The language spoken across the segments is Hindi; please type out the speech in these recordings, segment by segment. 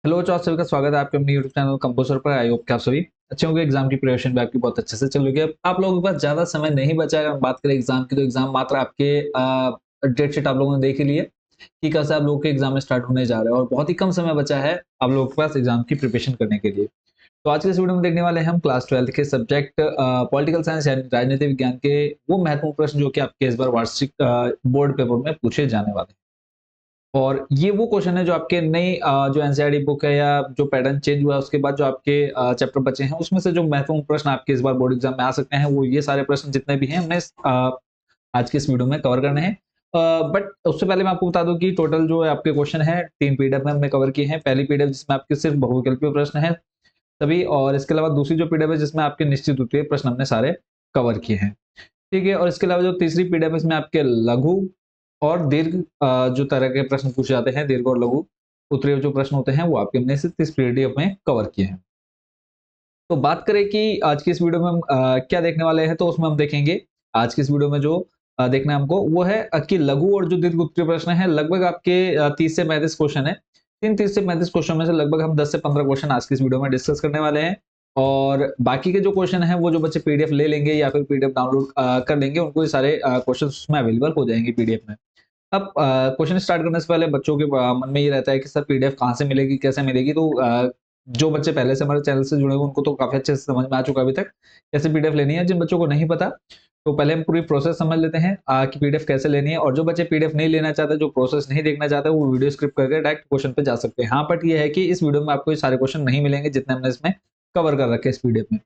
हेलो बच्चों, आप सभी का स्वागत है आपके अपने यूट्यूब चैनल कंपोजर पर। आई होप कि आप सभी अच्छे होंगे। एग्जाम की प्रिपरेशन भी आपकी बहुत अच्छे से चल रही है। आप लोगों के पास ज्यादा समय नहीं बचा है। अगर हम बात करें एग्जाम की, तो एग्जाम मात्र आपके डेट शीट आप लोगों ने देख ही ली है कि कैसे आप लोगों के एग्जाम स्टार्ट होने जा रहे हैं और बहुत ही कम समय बचा है आप लोगों के पास एग्जाम की प्रिपरेशन करने के लिए। तो आज के इस वीडियो में देखने वाले हैं हम क्लास 12 के सब्जेक्ट पॉलिटिकल साइंस यानी राजनीति विज्ञान के वो महत्वपूर्ण प्रश्न जो कि आपके इस बार वार्षिक बोर्ड पेपर में पूछे जाने वाले हैं। और ये वो क्वेश्चन है जो आपके नई जो एनसीईआरटी बुक है या जो पैटर्न चेंज हुआ है उसके बाद जो आपके चैप्टर बचे हैं उसमें से जो महत्वपूर्ण प्रश्न आपके इस बार बोर्ड एग्जाम में आ सकते हैं, वो ये सारे प्रश्न जितने भी हैं हमने आज के इस वीडियो में कवर करने हैं। बट उससे पहले मैं आपको बता दूं कि टोटल जो है आपके क्वेश्चन है 3 पीडीएफ में हमने कवर किए हैं। पहली पीडीएफ जिसमें आपके सिर्फ बहुविकल्पीय प्रश्न है सभी, और इसके अलावा दूसरी जो पीडीएफ है जिसमें आपके निश्चित उत्तरीय प्रश्न हमने सारे कवर किए हैं। ठीक है, और इसके अलावा जो तीसरी पीडीएफ है इसमें आपके लघु और दीर्घ जो तरह के प्रश्न पूछे जाते हैं, दीर्घ और लघु उत्तरीय जो प्रश्न होते हैं वो आपके हमने से इस पीडीएफ में कवर किए हैं। तो बात करें कि आज की इस वीडियो में हम क्या देखने वाले हैं, तो उसमें हम देखेंगे आज की इस वीडियो में जो देखना है हमको वो है कि लघु और जो दीर्घ उत्तरीय प्रश्न है लगभग आपके 30 से 35 क्वेश्चन है। इन 30 से 35 क्वेश्चन में से लगभग हम 10 से 15 क्वेश्चन आज की इस वीडियो में डिस्कस करने वाले हैं। और बाकी के जो क्वेश्चन हैं वो जो बच्चे पीडीएफ ले लेंगे या फिर पीडीएफ डाउनलोड कर लेंगे, उनको ये सारे क्वेश्चन उसमें अवेलेबल हो जाएंगे पीडीएफ में। अब क्वेश्चन स्टार्ट करने से पहले बच्चों के मन में ये रहता है कि सर पीडीएफ कहाँ से मिलेगी, कैसे मिलेगी? तो जो बच्चे पहले से हमारे चैनल से जुड़े हुए उनको तो काफ़ी अच्छे से समझ में आ चुका है अभी तक, कैसे पीडीएफ लेनी है। जिन बच्चों को नहीं पता, तो पहले हम पूरी प्रोसेस समझ लेते हैं कि पीडीएफ कैसे लेनी है। और जो बच्चे पीडीएफ नहीं लेना चाहते, जो प्रोसेस नहीं देखना चाहते, वो वीडियो स्किप करके डायरेक्ट क्वेश्चन पे जा सकते हैं। हाँ, बट ये है कि इस वीडियो में आपको ये सारे क्वेश्चन नहीं मिलेंगे जितने हमने इसमें कवर कर रखे हैं इस पीडीएफ में।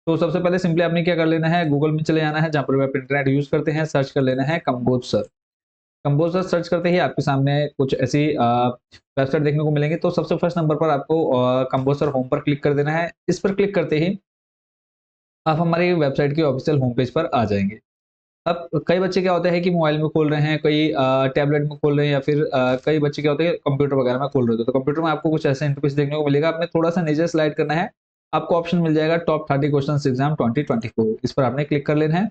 तो सबसे पहले सिंपली आपने क्या कर लेना है, गूगल में चले जाना है, जहाँ पर आप इंटरनेट यूज़ करते हैं, सर्च कर लेना है कंबोज सर। कंपोज़र सर्च करते ही आपके सामने कुछ ऐसी वेबसाइट देखने को मिलेंगी। तो सबसे फर्स्ट नंबर पर आपको कंपोज़र होम पर क्लिक कर देना है। इस पर क्लिक करते ही आप हमारी वेबसाइट की ऑफिशियल होम पेज पर आ जाएँगे। अब कई बच्चे क्या होता है कि मोबाइल में खोल रहे हैं, कई टैबलेट में खोल रहे हैं, या फिर कई बच्चे क्या होते हैं कंप्यूटर वगैरह में खोल रहे होते हैं। तो कंप्यूटर में आपको कुछ ऐसा इंटरफेस देखने को मिलेगा। आपने थोड़ा-सा नीचे स्लाइड करना है, आपको ऑप्शन मिल जाएगा टॉप 30 क्वेश्चंस एग्जाम 2024। इस पर आपने क्लिक कर लेना है।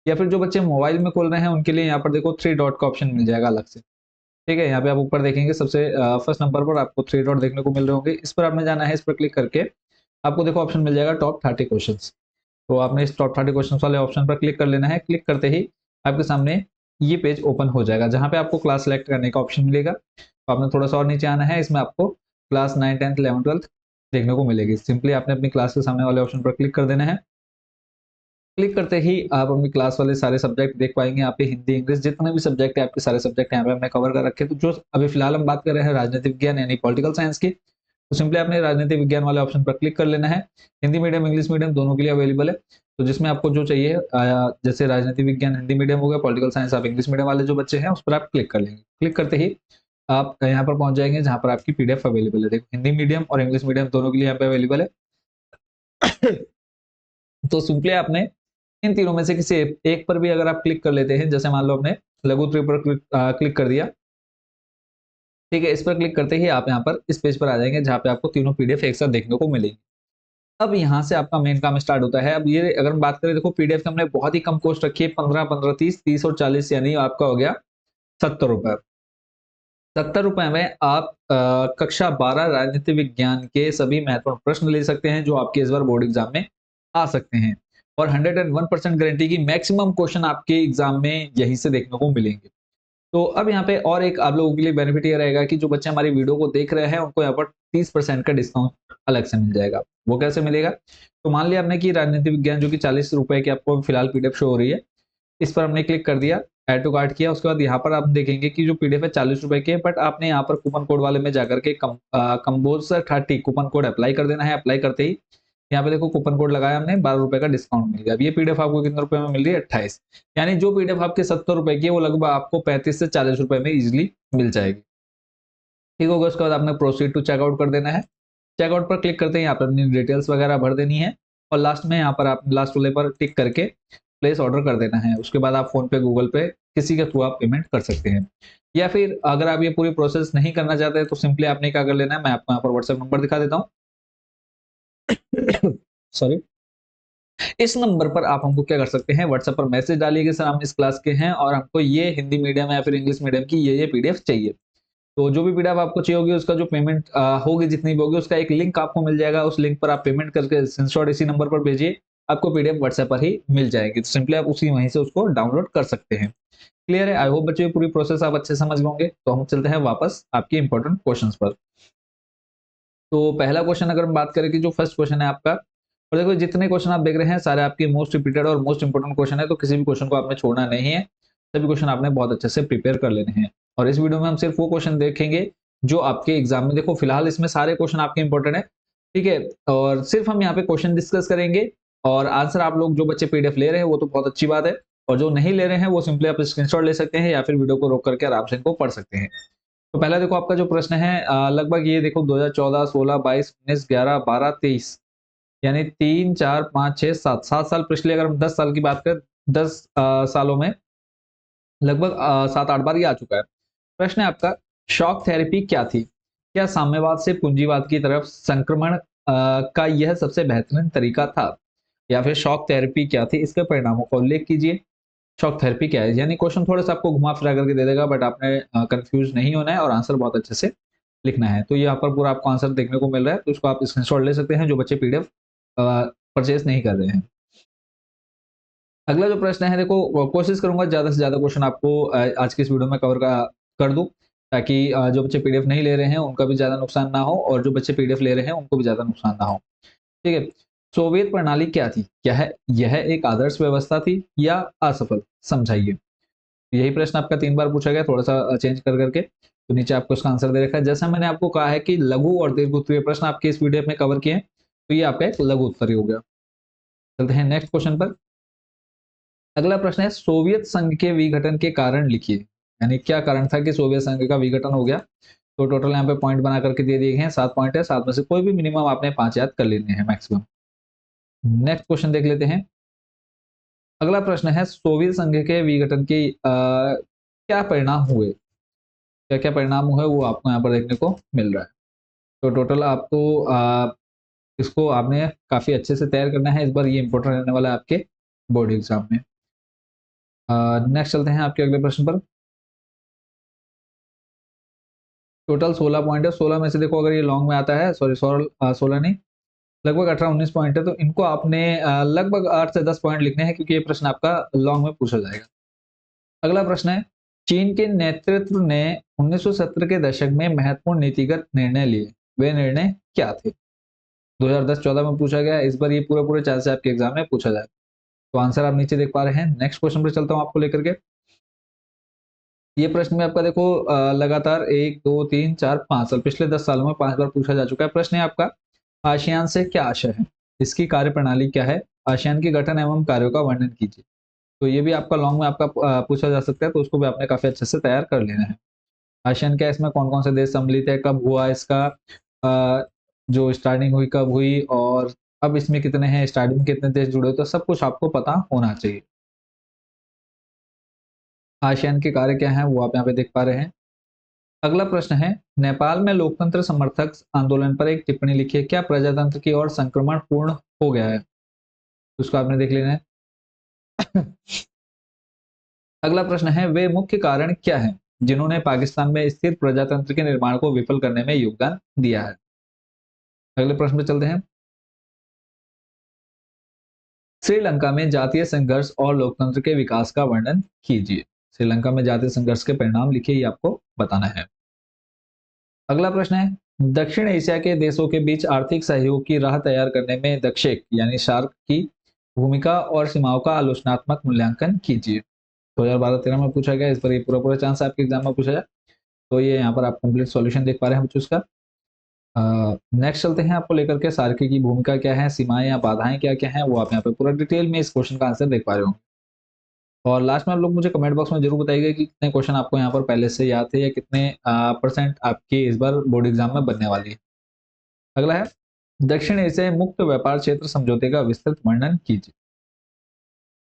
या फिर जो बच्चे मोबाइल में खोल रहे हैं उनके लिए यहाँ पर देखो 3 डॉट का ऑप्शन मिल जाएगा अलग से। ठीक है, यहाँ पे आप ऊपर देखेंगे सबसे फर्स्ट नंबर पर आपको 3 डॉट देखने को मिल रहे होंगे। इस पर आपने जाना है, इस पर क्लिक करके आपको देखो ऑप्शन मिल जाएगा टॉप 30 क्वेश्चंस। तो आपने इस टॉप 30 क्वेश्चंस वाले ऑप्शन पर क्लिक कर लेना है। क्लिक करते ही आपके सामने ये पेज ओपन हो जाएगा, जहाँ पे आपको क्लास सेलेक्ट करने का ऑप्शन मिलेगा। तो आपने थोड़ा-सा और नीचे आना है, इसमें आपको क्लास 9, 10th, 11th, 12th देखने को मिलेगी। सिंपली आपने अपनी क्लास के सामने वाले ऑप्शन पर क्लिक कर देना है। क्लिक करते ही आप अपनी क्लास वाले सारे सब्जेक्ट देख पाएँगे। यहाँ पे हिंदी, इंग्लिश जितने भी सब्जेक्ट हैं, आपके सारे सब्जेक्ट यहाँ पे हमने कवर कर रखे हैं। तो जो अभी फिलहाल हम बात कर रहे हैं राजनीति विज्ञान यानी पॉलिटिकल साइंस की, तो सिंपली आपने राजनीति विज्ञान वाले ऑप्शन पर क्लिक कर लेना है। हिंदी मीडियम, इंग्लिश मीडियम दोनों के लिए अवेलेबल है। तो जिसमें आपको जो चाहिए जैसे राजनीति विज्ञान हिंदी मीडियम हो गया, पॉलिटिकल साइंस आप इंग्लिश मीडियम वाले जो बच्चे हैं, उस पर आप क्लिक कर लेंगे। क्लिक करते ही आप यहाँ पर पहुँच जाएँगे जहाँ पर आपकी पीडीएफ अवेलेबल है। देखो हिंदी मीडियम और इंग्लिश मीडियम दोनों के लिए यहाँ पे अवेलेबल है। तो सिंपली आपने इन तीनों में से किसी एक पर भी अगर आप क्लिक कर लेते हैं, जैसे मान लो आपने लघु त्रि पर क्लिक कर दिया, ठीक है, इस पर क्लिक करते ही आप यहाँ पर इस पेज पर आ जाएंगे जहाँ पे आपको तीनों पीडीएफ एक साथ देखने को मिलेंगी। अब यहाँ से आपका मेन काम स्टार्ट होता है। अब ये अगर हम बात करें, देखो पीडीएफ की हमने बहुत ही कम कॉस्ट रखी है, 15, 15, 30, 30 और 40, यानी आपका हो गया 70 रुपए। 70 रुपए में आप कक्षा 12 राजनीति विज्ञान के सभी महत्वपूर्ण प्रश्न ले सकते हैं जो आपके इस बार बोर्ड एग्जाम में आ सकते हैं। और 101% गारंटी की मैक्सिमम क्वेश्चन आपके एग्जाम में यहीं से देखने को मिलेंगे। तो अब यहाँ पे और एक आप लोगों के लिए बेनिफिट ये रहेगा कि जो बच्चे हमारी वीडियो को देख रहे हैं उनको यहाँ पर 30% का डिस्काउंट अलग से मिल जाएगा। वो कैसे मिलेगा? तो मान लिया आपने कि राजनीति विज्ञान जो कि 40 रुपए की आपको फिलहाल पीडीएफ शो हो रही है, इस पर हमने क्लिक कर दिया, ऐड टू कार्ट किया। उसके बाद यहाँ पर आप देखेंगे कि जो पीडीएफ है 40 रुपए की है, बट आपने यहाँ पर कूपन कोड वाले में जाकर के कंबोज 30 कूपन कोड अप्लाई कर देना है। अप्लाई करते ही यहाँ पे देखो कूपन कोड लगाया हमने, 12 रुपए का डिस्काउंट मिल गया। अब ये पीडीएफ आपको कितने रुपए में मिल रही है? 28। यानी जो पीडीएफ आपके 70 रुपए की है वो लगभग आपको 35 से 40 रुपए में इजिली मिल जाएगी। ठीक होगा, उसके बाद आपने प्रोसीड टू चेकआउट कर देना है। चेकआउट पर क्लिक करते ही यहाँ पर अपनी डिटेल्स वगैरह भर देनी है। और लास्ट में यहाँ पर आप लास्ट वाले पर टिक करके प्लेस ऑर्डर कर देना है। उसके बाद आप फोन पे, गूगल पे किसी के थ्रू आप पेमेंट कर सकते हैं। या फिर अगर आप ये पूरी प्रोसेस नहीं करना चाहते तो सिंपली आपने क्या कर लेना है, मैं आपको यहाँ पर व्हाट्सएप नंबर दिखा देता हूँ। सॉरी। इस नंबर पर आप हमको क्या कर सकते हैं, व्हाट्सएप पर मैसेज डालिए कि सर हम इस क्लास के हैं और हमको ये हिंदी मीडियम या फिर इंग्लिश मीडियम की ये पीडीएफ चाहिए। तो जो भी पीडीएफ आपको चाहिए होगी उसका जो पेमेंट होगी जितनी भी होगी उसका एक लिंक आपको मिल जाएगा, उस लिंक पर आप पेमेंट करके स्क्रीनशॉट इसी नंबर पर भेजिए, आपको पीडीएफ व्हाट्सएप पर ही मिल जाएगी। तो सिंपली आप उसी वहीं से उसको डाउनलोड कर सकते हैं। क्लियर है? आई होप बच्चों ये पूरी प्रोसेस आप अच्छे से समझ गए होंगे। तो हम चलते हैं वापस आपके इंपॉर्टेंट क्वेश्चंस पर। तो पहला क्वेश्चन अगर हम बात करें कि जो फर्स्ट क्वेश्चन है आपका, और देखो जितने क्वेश्चन आप देख रहे हैं सारे आपके मोस्ट रिपीटेड और मोस्ट इंपोर्टेंट क्वेश्चन है, तो किसी भी क्वेश्चन को आपने छोड़ना नहीं है, सभी क्वेश्चन आपने बहुत अच्छे से प्रिपेयर कर लेने हैं। और इस वीडियो में हम सिर्फ वो क्वेश्चन देखेंगे जो आपके एग्जाम में, देखो फिलहाल इसमें सारे क्वेश्चन आपके इंपॉर्टेंट है, ठीक है, और सिर्फ हम यहाँ पे क्वेश्चन डिस्कस करेंगे और आंसर आप लोग जो बच्चे पीडीएफ ले रहे हैं वो तो बहुत अच्छी बात है, और जो नहीं ले रहे हैं वो सिंपली आप स्क्रीनशॉट ले सकते हैं या फिर वीडियो को रोक करके आराम से इनको पढ़ सकते हैं। तो पहला देखो आपका जो प्रश्न है लगभग ये देखो 2014, 16, 22, 19, 11, 12, 23 यानी 3, 4, 5, 6, 7 7 साल पिछले अगर हम 10 साल की बात करें, 10 सालों में लगभग 7-8 बार ये आ चुका है। प्रश्न है आपका, शॉक थेरेपी क्या थी? क्या साम्यवाद से पूंजीवाद की तरफ संक्रमण का यह सबसे बेहतरीन तरीका था? या फिर शॉक थेरेपी क्या थी? इसके परिणामों का उल्लेख कीजिए। शॉक थेरेपी क्या है? यानी क्वेश्चन थोड़ा सा आपको घुमा फिरा करके दे देगा, बट आपने कंफ्यूज नहीं होना है और आंसर बहुत अच्छे से लिखना है। तो यहाँ पर पूरा आपको आंसर देखने को मिल रहा है, तो इसको आप स्क्रीनशॉट ले सकते हैं जो बच्चे पीडीएफ परचेज नहीं कर रहे हैं। अगला जो प्रश्न है देखो, कोशिश करूंगा ज्यादा से ज्यादा क्वेश्चन आपको आज की इस वीडियो में कवर कर दूं, ताकि जो बच्चे पीडीएफ नहीं ले रहे हैं उनका भी ज्यादा नुकसान ना हो और जो बच्चे पीडीएफ ले रहे हैं उनको भी ज्यादा नुकसान ना हो। ठीक है। सोवियत प्रणाली क्या थी? क्या है यह एक आदर्श व्यवस्था थी या असफल? समझाइए। यही प्रश्न आपका 3 बार पूछा गया, थोड़ा सा चेंज कर करके, तो नीचे आपको इसका आंसर दे रखा है। जैसा मैंने आपको कहा है कि लघु और दीर्घ उत्तरीय प्रश्न आपके इस पीडीएफ में कवर किए हैं, तो ये आपका एक लघु उत्तरीय हो गया। चलते हैं नेक्स्ट क्वेश्चन पर। अगला प्रश्न है, सोवियत संघ के विघटन के कारण लिखिए। यानी क्या कारण था कि सोवियत संघ का विघटन हो गया? तो टोटल यहाँ पे पॉइंट बना करके दे दिए गए हैं, 7 पॉइंट है, 7 में से कोई भी मिनिमम आपने 5 याद कर लेने हैं मैक्सिमम। नेक्स्ट क्वेश्चन देख लेते हैं। अगला प्रश्न है, सोवियत संघ के विघटन के क्या परिणाम हुए? क्या क्या परिणाम हुए वो आपको यहाँ पर देखने को मिल रहा है। तो टोटल आपको इसको आपने काफी अच्छे से तैयार करना है, इस बार ये इंपॉर्टेंट रहने वाला है आपके बोर्ड एग्जाम में। नेक्स्ट चलते हैं आपके अगले प्रश्न पर। टोटल 16 पॉइंट है, 16 में से देखो अगर ये लॉन्ग में आता है, सॉरी 16 नहीं, लगभग 18-19 पॉइंट है, तो इनको आपने लगभग 8 से 10 पॉइंट लिखने हैं क्योंकि ये प्रश्न आपका लॉन्ग में पूछा जाएगा। अगला प्रश्न है, चीन के नेतृत्व ने 1970 के दशक में महत्वपूर्ण नीतिगत निर्णय लिए, वे निर्णय क्या थे? 2010-14 में पूछा गया, इस बार ये पूरे पूरे चांस से आपके एग्जाम में पूछा जाए। तो आंसर आप नीचे देख पा रहे हैं। नेक्स्ट क्वेश्चन पर चलता हूं आपको लेकर के। ये प्रश्न में आपका देखो लगातार 1, 2, 3, 4, 5 साल, पिछले 10 सालों में 5 बार पूछा जा चुका है। प्रश्न है आपका, आसियान से क्या आशय है? इसकी कार्यप्रणाली क्या है? आसियान के गठन एवं कार्यों का वर्णन कीजिए। तो ये भी आपका लॉन्ग में आपका पूछा जा सकता है, तो उसको भी आपने काफी अच्छे से तैयार कर लेना है। आसियान क्या है, इसमें कौन कौन से देश सम्मिलित है, कब हुआ इसका जो स्टार्टिंग हुई कब हुई, और अब इसमें कितने हैं, स्टार्टिंग में कितने देश जुड़े, तो सब कुछ आपको पता होना चाहिए। आसियान के कार्य क्या हैं वो आप यहाँ पे देख पा रहे हैं। अगला प्रश्न है, नेपाल में लोकतंत्र समर्थक आंदोलन पर एक टिप्पणी लिखिए, क्या प्रजातंत्र की ओर संक्रमण पूर्ण हो गया है? उसको आपने देख लेना है। अगला प्रश्न है, वे मुख्य कारण क्या हैं जिन्होंने पाकिस्तान में स्थिर प्रजातंत्र के निर्माण को विफल करने में योगदान दिया है? अगले प्रश्न पे चलते हैं। श्रीलंका में जातीय संघर्ष और लोकतंत्र के विकास का वर्णन कीजिए। श्रीलंका में जातीय संघर्ष के परिणाम लिखिए, ये आपको बताना है। अगला प्रश्न है, दक्षिण एशिया के देशों के बीच आर्थिक सहयोग की राह तैयार करने में दक्षेक यानी शार्क की भूमिका और सीमाओं का आलोचनात्मक मूल्यांकन कीजिए। 2012-13 में पूछा गया, इस पर ये पूरा पूरा चांस आपके एग्जाम में पूछा जाए, तो ये यहाँ पर आप कंप्लीट सॉल्यूशन देख पा रहे हैं बच्चों उसका। नेक्स्ट चलते हैं आपको लेकर के, सार्क की भूमिका क्या है, सीमाएं या बाधाएं क्या क्या हैं, वो आप यहाँ पे पूरा डिटेल में इस क्वेश्चन का आंसर देख पा रहे हो। और लास्ट में आप लोग मुझे कमेंट बॉक्स में जरूर बताइएगा कि कितने क्वेश्चन आपको यहाँ पर पहले से याद थे या कितने परसेंट आपके इस बार बोर्ड एग्जाम में बनने वाली है। अगला है, दक्षिण एशियाई मुक्त व्यापार क्षेत्र समझौते का विस्तृत वर्णन कीजिए।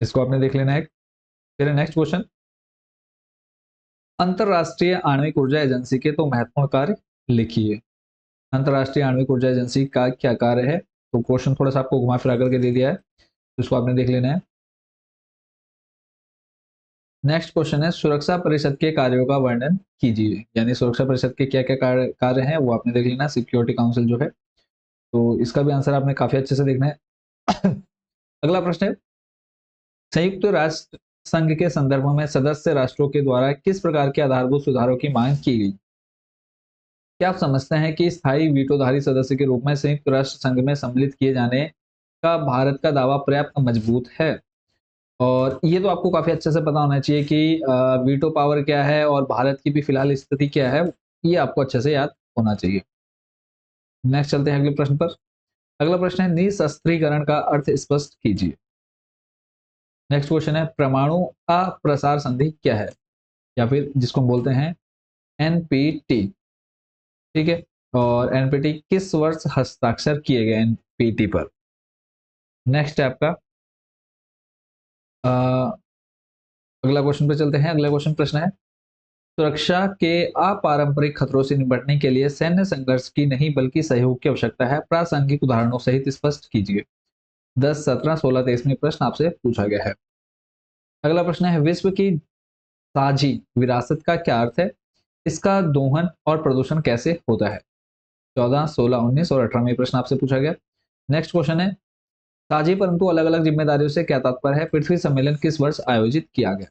इसको आपने देख लेना है। फिर नेक्स्ट क्वेश्चन, अंतरराष्ट्रीय आणविक ऊर्जा एजेंसी के तो महत्वपूर्ण कार्य लिखिए। अंतरराष्ट्रीय आणविक ऊर्जा एजेंसी का क्या कार्य है? तो क्वेश्चन थोड़ा सा आपको घुमा फिरा करके दे दिया है, तो इसको आपने देख लेना है। नेक्स्ट क्वेश्चन है सुरक्षा परिषद के कार्यों का वर्णन कीजिए। यानी सुरक्षा परिषद के क्या क्या कार्य हैं वो आपने देख लेना, सिक्योरिटी काउंसिल जो है। तो इसका भी आंसर आपने काफी अच्छे से देखना है। अगला प्रश्न है संयुक्त राष्ट्र संघ के संदर्भ में सदस्य राष्ट्रों के द्वारा किस प्रकार के आधारभूत सुधारों की मांग की गई? क्या आप समझते हैं कि स्थायी वीटोधारी सदस्य के रूप में संयुक्त राष्ट्र संघ में सम्मिलित किए जाने का भारत का दावा पर्याप्त मजबूत है? और ये तो आपको काफी अच्छे से पता होना चाहिए कि वीटो पावर क्या है और भारत की भी फिलहाल स्थिति क्या है, ये आपको अच्छे से याद होना चाहिए। नेक्स्ट चलते हैं अगले प्रश्न पर। अगला प्रश्न है निशस्त्रीकरण का अर्थ स्पष्ट कीजिए। नेक्स्ट क्वेश्चन है परमाणु अप्रसार संधि क्या है, या फिर जिसको हम बोलते हैं एनपीटी। ठीक है, और एनपीटी किस वर्ष हस्ताक्षर किए गए एनपीटी पर? नेक्स्ट है आपका अगला क्वेश्चन पे चलते हैं। अगला क्वेश्चन प्रश्न है सुरक्षा के अपारंपरिक खतरों से निपटने के लिए सैन्य संघर्ष की नहीं बल्कि सहयोग की आवश्यकता है, प्रासंगिक उदाहरणों सहित स्पष्ट कीजिए। 10, 17, 16, 23 में प्रश्न आपसे पूछा गया है। अगला प्रश्न है विश्व की साझी विरासत का क्या अर्थ है, इसका दोहन और प्रदूषण कैसे होता है? 14, 16, 19 और 18 में प्रश्न आपसे पूछा गया। नेक्स्ट क्वेश्चन है साझी परंतु अलग अलग जिम्मेदारियों से क्या तात्पर्य है, पृथ्वी सम्मेलन किस वर्ष आयोजित किया गया?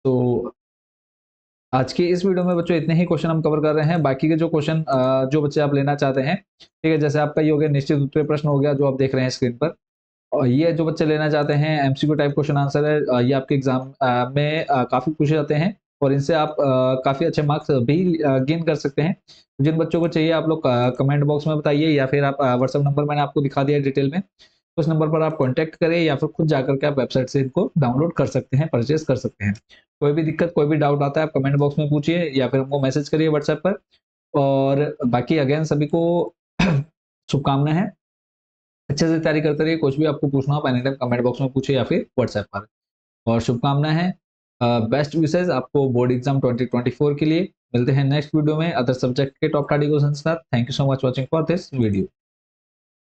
तो आज की इस वीडियो में बच्चों इतने ही क्वेश्चन हम कवर कर रहे हैं। बाकी के जो क्वेश्चन जो बच्चे आप लेना चाहते हैं, ठीक है, जैसे आपका ये हो गया निश्चित उत्तर प्रश्न हो गया जो आप देख रहे हैं स्क्रीन पर, और ये जो बच्चे लेना चाहते हैं एमसीक्यू टाइप क्वेश्चन आंसर है, ये आपके एग्जाम में काफी पूछे जाते हैं और इनसे आप काफी अच्छे मार्क्स भी गेन कर सकते हैं। जिन बच्चों को चाहिए आप लोग कमेंट बॉक्स में बताइए, या फिर आप व्हाट्सएप नंबर मैंने आपको दिखा दिया डिटेल में, उस नंबर पर आप कॉन्टैक्ट करें या फिर खुद जाकर के आप वेबसाइट से इनको डाउनलोड कर सकते हैं, परचेज कर सकते हैं। कोई भी दिक्कत कोई भी डाउट आता है आप कमेंट बॉक्स में पूछिए या फिर हमको मैसेज करिए व्हाट्सएप पर। और बाकी अगेन सभी को शुभकामनाएं हैं, अच्छे से तैयारी करते रहिए। कुछ भी आपको पूछना हो एनी टाइम कमेंट बॉक्स में पूछिए या फिर व्हाट्सएप पर। और शुभकामनाएं हैं, बेस्ट विशेष आपको बोर्ड एग्जाम 2024 के लिए। मिलते हैं नेक्स्ट वीडियो में अदर सब्जेक्ट के टॉप 30 क्वेश्चन के साथ। Thank you so much watching for this video.